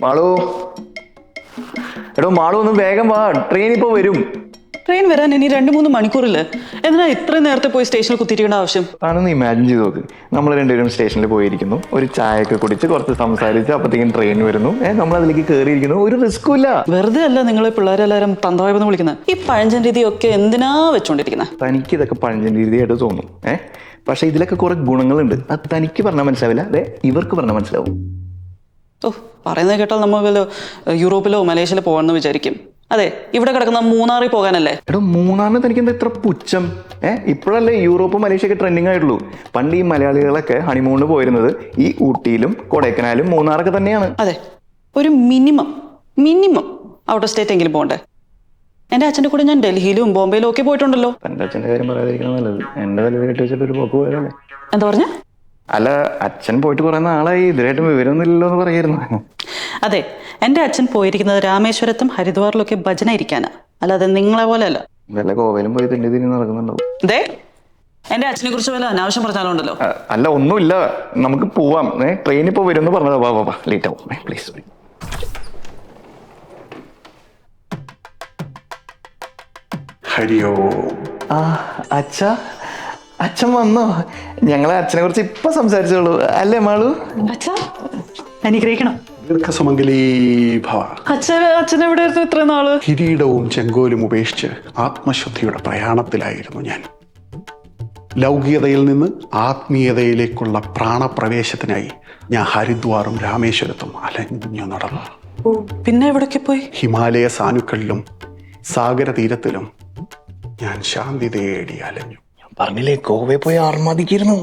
മാളു, എടോ മാളു ഒന്ന് വേഗം വാ, ട്രെയിൻ ഇപ്പൊ വരും. ട്രെയിൻ വരാൻ ഇനി 2-3 മണിക്കൂറില്ലേ? എന്തിനാ ഇത്രയും നേരത്തെ പോയി സ്റ്റേഷനിൽ കുത്തിയിരിക്കേണ്ട ആവശ്യം? ആണെന്ന് ഇമാജിൻ ചെയ്ത് നോക്ക്. നമ്മൾ രണ്ടുപേരും സ്റ്റേഷനിൽ പോയിരിക്കുന്നു, ഒരു ചായയൊക്കെ കുടിച്ച് കുറച്ച് സംസാരിച്ച് അപ്പത്തേക്കും ട്രെയിൻ വരുന്നു. നമ്മൾ അതിലേക്ക് കയറിയിരിക്കുന്നു, ഒരു റിസ്ക്കും ഇല്ല. വെറുതെ അല്ല നിങ്ങളെ പിള്ളേരെല്ലാരും തന്തവായ്പെന്ന് വിളിക്കുന്നത്. ഈ പഴഞ്ചൻ രീതിയൊക്കെ എന്തിനാ വെച്ചോണ്ടിരിക്കുന്നത്? തനിക്ക് ഇതൊക്കെ പഴഞ്ചൻ രീതിയായിട്ട് തോന്നും, പക്ഷെ ഇതിലൊക്കെ കുറെ ഗുണങ്ങളുണ്ട്. അത് തനിക്ക് പറഞ്ഞാൽ മനസ്സിലാവില്ല, അതെ ഇവർക്ക് പറഞ്ഞാൽ മനസ്സിലാവും. ഓ, പറയുന്നത് കേട്ടാൽ നമ്മൾ വല്ല യൂറോപ്പിലോ മലേഷ്യയിലോ പോകാമെന്ന് വിചാരിക്കും. അതെ, ഇവിടെ കിടക്കുന്ന മൂന്നാറിൽ പോകാനല്ലേ? എടോ, മൂന്നാറിന് തനിക്ക് എന്താ ഇത്ര പുച്ഛം? ഇപ്പോഴല്ലേ യൂറോപ്പ് മലേഷ്യ ഒക്കെ ട്രെൻഡിങ് ആയിട്ടുള്ളൂ. പണ്ട് ഈ മലയാളികളൊക്കെ ഹണിമൂണിന് പോയിരുന്നത് ഈ ഊട്ടിയിലും കൊടൈക്കനാലും മൂന്നാറൊക്കെ തന്നെയാണ്. അതെ, ഒരു മിനിമം ഔട്ട് ഓഫ് സ്റ്റേറ്റ് എങ്കിലും പോകണ്ടേ? എന്റെ അച്ഛൻ്റെ കൂടെ ഞാൻ ഡൽഹിയിലും ബോംബെയിലും ഒക്കെ പോയിട്ടുണ്ടല്ലോ. തന്റെ അച്ഛൻ്റെ കാര്യം പറയാതിരിക്കണം നല്ലത്. എന്റെ തലയിൽ കെട്ടി വെച്ചിട്ട് ഒരു പോക്ക് പോയാലേ. എന്താ പറഞ്ഞ? അല്ല, അച്ഛൻ പോയിട്ട് കുറെ നാളായി, ഇതുവരെയായിട്ടും വിവരമൊന്നുമില്ലല്ലോ എന്ന് പറയായിരുന്നു. അതെ, എൻ്റെ അച്ഛൻ പോയിരിക്കുന്നത് രാമേശ്വരത്തും ഹരിദ്വാറിലൊക്കെ ഭജന ഇരിക്കാനാ, അല്ലാതെ നിങ്ങളെ പോലെ അല്ല. വല്ല കോവയിലും പോയി തിണ്ടി തിരിഞ്ഞ് നടക്കുന്നുണ്ടാവും. അതെ, എൻ്റെ അച്ഛനെ കുറിച്ച് വല്ല അനാവശ്യം പറഞ്ഞാലുണ്ടല്ലോ. അല്ല, ഒന്നുമില്ല, നമുക്ക് പോവാം. ട്രെയിൻ ഇപ്പൊ വരും എന്ന് പറഞ്ഞതാ. വാ ലേറ്റ് ആവും, പ്ലീസ്. ഹരിയോ. അച്ഛാ, അച്ഛൻ വന്നോ? ഞങ്ങളെ അച്ഛനെ കുറിച്ച് ഇപ്പൊ സംസാരിച്ചോളൂ അല്ലേ മാളു? അച്ഛാ, അനുഗ്രഹിക്കണം. ദീർഘസുമംഗലീ ഭവ. അച്ഛൻ എവിടെയായിരുന്നു ഇത്രയും നാള്? കിരീടവും ചെങ്കോലും ഉപേക്ഷിച്ച് ആത്മശുദ്ധിയുടെ പ്രയാണത്തിലായിരുന്നു ഞാൻ. ലൗകികതയിൽ നിന്ന് ആത്മീയതയിലേക്കുള്ള പ്രാണപ്രവേശത്തിനായി ഞാൻ ഹരിദ്വാറും രാമേശ്വരത്തും അലഞ്ഞു നടന്നു. പിന്നെ എവിടേക്ക് പോയി? ഹിമാലയ സാനുക്കളിലും സാഗര തീരത്തിലും ഞാൻ ശാന്തി തേടി അലഞ്ഞു. പറഞ്ഞില്ലേ, ഗോവയിൽ പോയി ആർമാദിക്കിരുന്നു.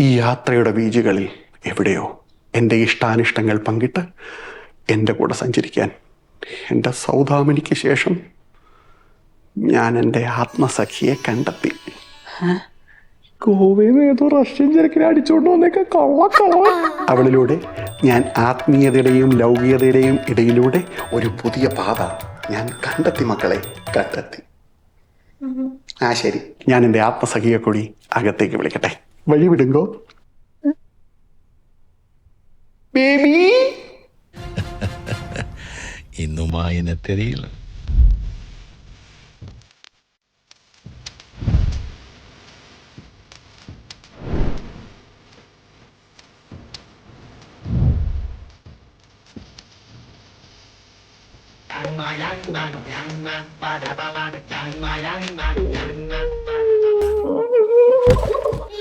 ഈ യാത്രയുടെ ബീജുകളിൽ എവിടെയോ എൻ്റെ ഇഷ്ടാനിഷ്ടങ്ങൾ പങ്കിട്ട് എൻ്റെ കൂടെ സഞ്ചരിക്കാൻ എൻ്റെ സൗദാമിനിക്ക് ശേഷം ഞാൻ എൻ്റെ ആത്മസഖിയെ കണ്ടെത്തി. ഗോവയിൽ നിന്ന് ഏതോ റഷ്യൻ ചെറുക്കിനെ അടിച്ചോണ്ട് വന്നേക്ക കള്ള. അവളിലൂടെ ഞാൻ ആത്മീയതയുടെയും ലൗകികതയുടെയും ഇടയിലൂടെ ഒരു പുതിയ പാത ഞാൻ കണ്ടെത്തി മക്കളെ, കണ്ടെത്തി. ശരി, ഞാൻ എൻ്റെ ആത്മസഖിയെ കൂടി അകത്തേക്ക് വിളിക്കട്ടെ. വഴി വിടുങ്കോ ബേബി. இன்னுமா என்ன தெரியல.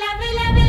Love